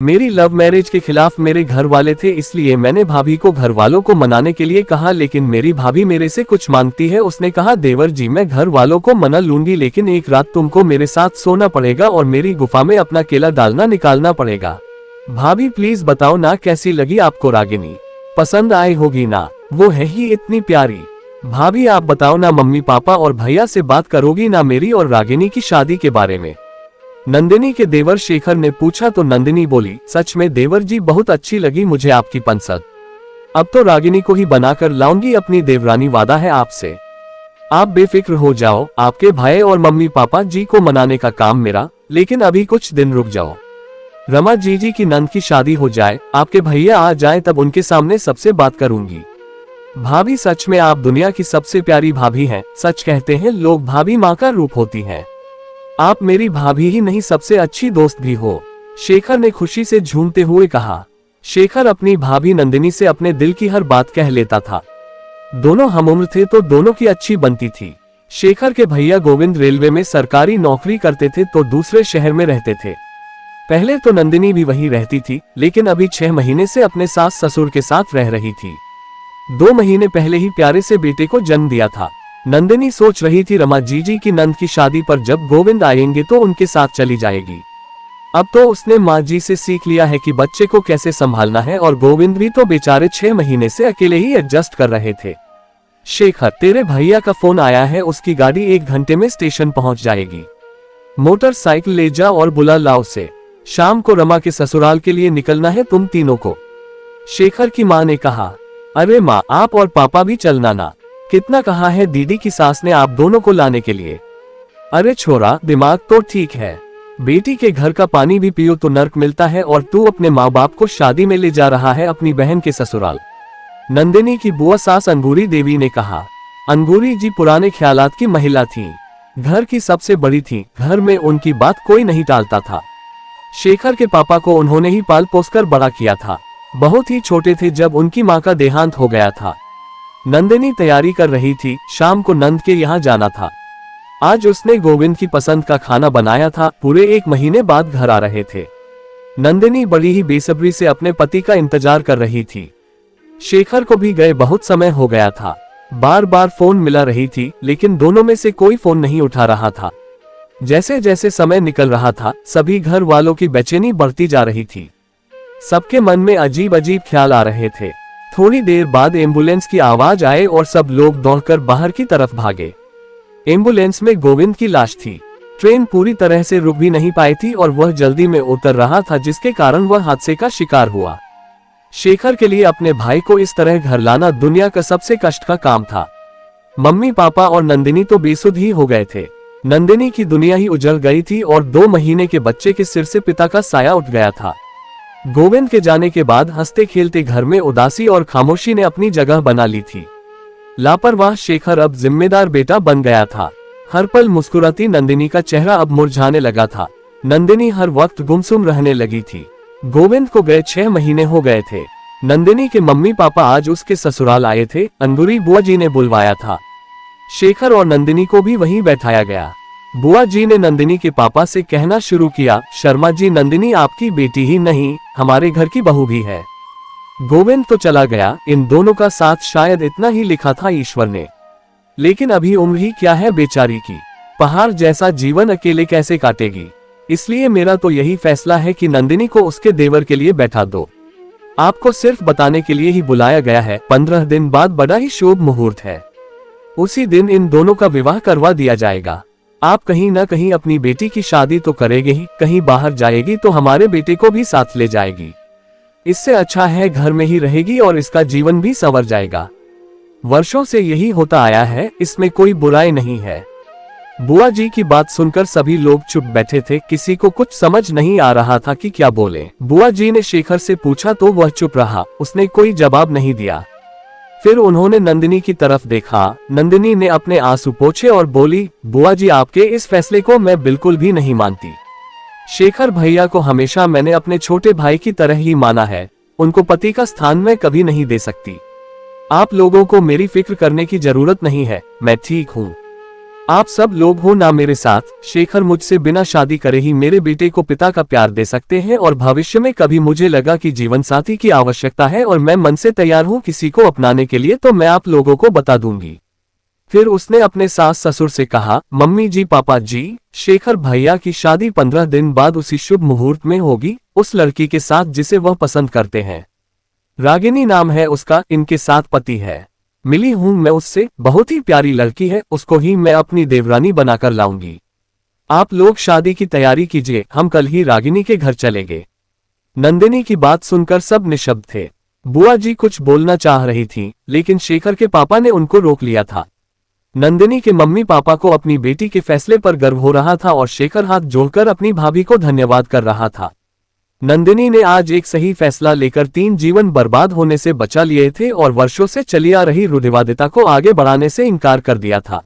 मेरी love marriage के खिलाफ मेरे घर वाले थे, इसलिए मैंने भाभी को घर वालों को मनाने के लिए कहा, लेकिन मेरी भाभी मेरे से कुछ मांगती है। उसने कहा, देवर जी मैं घर वालों को मना लूंगी, लेकिन एक रात तुमको मेरे साथ सोना पड़ेगा और मेरी गुफा में अपना केला डालना निकालना पड़ेगा। भाभी प्लीज बताओ ना कैसी लगी आपको रागिनी, पसंद आई होगी ना, वो है ही इतनी प्यारी। भाभी आप बताओ ना, मम्मी पापा और भैया से बात करोगी ना मेरी और रागिनी की शादी के बारे में? नंदिनी के देवर शेखर ने पूछा तो नंदिनी बोली, सच में देवर जी बहुत अच्छी लगी मुझे आपकी पसंद। अब तो रागिनी को ही बनाकर लाऊंगी अपनी देवरानी, वादा है आपसे। आप बेफिक्र हो जाओ, आपके भाई और मम्मी पापा जी को मनाने का काम मेरा, लेकिन अभी कुछ दिन रुक जाओ। रमा जी की नंद की शादी हो जाए, आपके भैया आ जाए, तब उनके सामने सबसे बात करूंगी। भाभी सच में आप दुनिया की सबसे प्यारी भाभी हैं। सच कहते हैं लोग, भाभी माँ का रूप होती है। आप मेरी भाभी ही नहीं सबसे अच्छी दोस्त भी हो, शेखर ने खुशी से झूमते हुए कहा। शेखर अपनी भाभी नंदिनी से अपने दिल की हर बात कह लेता था। दोनों हमउम्र थे तो दोनों की अच्छी बनती थी। शेखर के भैया गोविंद रेलवे में सरकारी नौकरी करते थे तो दूसरे शहर में रहते थे। पहले तो नंदिनी भी वहीं रहती थी, लेकिन अभी 6 महीने से अपने सास ससुर के साथ रह रही थी। 2 महीने पहले ही प्यारे से बेटे को जन्म दिया था। नंदिनी सोच रही थी रमा जी की नंद की शादी पर जब गोविंद आएंगे तो उनके साथ चली जाएगी। अब तो उसने माँ जी से सीख लिया है कि बच्चे को कैसे संभालना है, और गोविंद भी तो बेचारे 6 महीने से अकेले ही एडजस्ट कर रहे थे। शेखर, तेरे भैया का फोन आया है, उसकी गाड़ी 1 घंटे में स्टेशन पहुंच जाएगी। मोटरसाइकिल ले जा और बुला लाओ उसे। शाम को रमा के ससुराल के लिए निकलना है तुम तीनों को। शेखर की माँ ने कहा। अरे माँ, आप और पापा भी चलना ना। कितना कहा है दीदी की सास ने आप दोनों को लाने के लिए। अरे छोरा, दिमाग तो ठीक है, बेटी के घर का पानी भी पियो तो नर्क मिलता है, और तू अपने माँ बाप को शादी में ले जा रहा है अपनी बहन के ससुराल। नंदिनी की बुआ सास अंगूरी देवी ने कहा। अंगूरी जी पुराने ख्यालात की महिला थी, घर की सबसे बड़ी थी, घर में उनकी बात कोई नहीं टालता था। शेखर के पापा को उन्होंने ही पाल पोसकर बड़ा किया था। बहुत ही छोटे थे जब उनकी माँ का देहांत हो गया था। नंदिनी तैयारी कर रही थी, शाम को नंद के यहाँ जाना था। आज उसने गोविंद की पसंद का खाना बनाया था। पूरे 1 महीने बाद घर आ रहे थे। नंदिनी बड़ी ही बेसब्री से अपने पति का इंतजार कर रही थी। शेखर को भी गए बहुत समय हो गया था। बार बार फोन मिला रही थी, लेकिन दोनों में से कोई फोन नहीं उठा रहा था। जैसे जैसे समय निकल रहा था, सभी घर वालों की बेचैनी बढ़ती जा रही थी। सबके मन में अजीब अजीब ख्याल आ रहे थे। थोड़ी देर बाद एम्बुलेंस की आवाज आए और सब लोग दौड़कर बाहर की तरफ भागे। एम्बुलेंस में गोविंद की लाश थी। ट्रेन पूरी तरह से रुक भी नहीं पाई थी और वह जल्दी में उतर रहा था, जिसके कारण वह हादसे का शिकार हुआ। शेखर के लिए अपने भाई को इस तरह घर लाना दुनिया का सबसे कष्ट का काम था। मम्मी पापा और नंदिनी तो बेसुध ही हो गए थे। नंदिनी की दुनिया ही उजड़ गई थी और 2 महीने के बच्चे के सिर से पिता का साया उठ गया था। गोविंद के जाने के बाद हंसते खेलते घर में उदासी और खामोशी ने अपनी जगह बना ली थी। लापरवाह शेखर अब जिम्मेदार बेटा बन गया था। हर पल मुस्कुराती नंदिनी का चेहरा अब मुरझाने लगा था। नंदिनी हर वक्त गुमसुम रहने लगी थी। गोविंद को गए 6 महीने हो गए थे। नंदिनी के मम्मी पापा आज उसके ससुराल आए थे। अंगूरी बुआ जी ने बुलवाया था। शेखर और नंदिनी को भी वहीं बैठाया गया। बुआ जी ने नंदिनी के पापा से कहना शुरू किया, शर्मा जी, नंदिनी आपकी बेटी ही नहीं, हमारे घर की बहू भी है। गोविंद तो चला गया, इन दोनों का साथ शायद इतना ही लिखा था ईश्वर ने। लेकिन अभी उम्र ही क्या है बेचारी की, पहाड़ जैसा जीवन अकेले कैसे काटेगी। इसलिए मेरा तो यही फैसला है कि नंदिनी को उसके देवर के लिए बैठा दो। आपको सिर्फ बताने के लिए ही बुलाया गया है। 15 दिन बाद बड़ा ही शुभ मुहूर्त है। उसी दिन इन दोनों का विवाह करवा दिया जाएगा। आप कहीं ना कहीं अपनी बेटी की शादी तो करेंगे ही, कहीं बाहर जाएगी तो हमारे बेटे को भी साथ ले जाएगी। इससे अच्छा है घर में ही रहेगी और इसका जीवन भी संवर जाएगा। वर्षों से यही होता आया है, इसमें कोई बुराई नहीं है। बुआ जी की बात सुनकर सभी लोग चुप बैठे थे। किसी को कुछ समझ नहीं आ रहा था कि क्या बोले। बुआ जी ने शेखर से पूछा तो वह चुप रहा, उसने कोई जवाब नहीं दिया। फिर उन्होंने नंदिनी की तरफ देखा। नंदिनी ने अपने आंसू पोंछे और बोली, बुआ जी, आपके इस फैसले को मैं बिल्कुल भी नहीं मानती। शेखर भैया को हमेशा मैंने अपने छोटे भाई की तरह ही माना है। उनको पति का स्थान मैं कभी नहीं दे सकती। आप लोगों को मेरी फिक्र करने की जरूरत नहीं है, मैं ठीक हूँ। आप सब लोग हो ना मेरे साथ, शेखर मुझसे बिना शादी करे ही मेरे बेटे को पिता का प्यार दे सकते हैं और भविष्य में कभी मुझे लगा कि जीवन साथी की आवश्यकता है और मैं मन से तैयार हूँ किसी को अपनाने के लिए तो मैं आप लोगों को बता दूंगी। फिर उसने अपने सास ससुर से कहा, मम्मी जी पापा जी, शेखर भैया की शादी 15 दिन बाद उसी शुभ मुहूर्त में होगी, उस लड़की के साथ जिसे वह पसंद करते हैं। रागिनी नाम है उसका, इनके साथ पति है। मिली हूं मैं उससे, बहुत ही प्यारी लड़की है, उसको ही मैं अपनी देवरानी बनाकर लाऊंगी। आप लोग शादी की तैयारी कीजिए, हम कल ही रागिनी के घर चलेंगे। नंदिनी की बात सुनकर सब निशब्द थे। बुआ जी कुछ बोलना चाह रही थी, लेकिन शेखर के पापा ने उनको रोक लिया था। नंदिनी के मम्मी पापा को अपनी बेटी के फैसले पर गर्व हो रहा था और शेखर हाथ जोड़कर अपनी भाभी को धन्यवाद कर रहा था। नंदिनी ने आज एक सही फैसला लेकर 3 जीवन बर्बाद होने से बचा लिए थे और वर्षों से चली आ रही रूढ़िवादिता को आगे बढ़ाने से इनकार कर दिया था।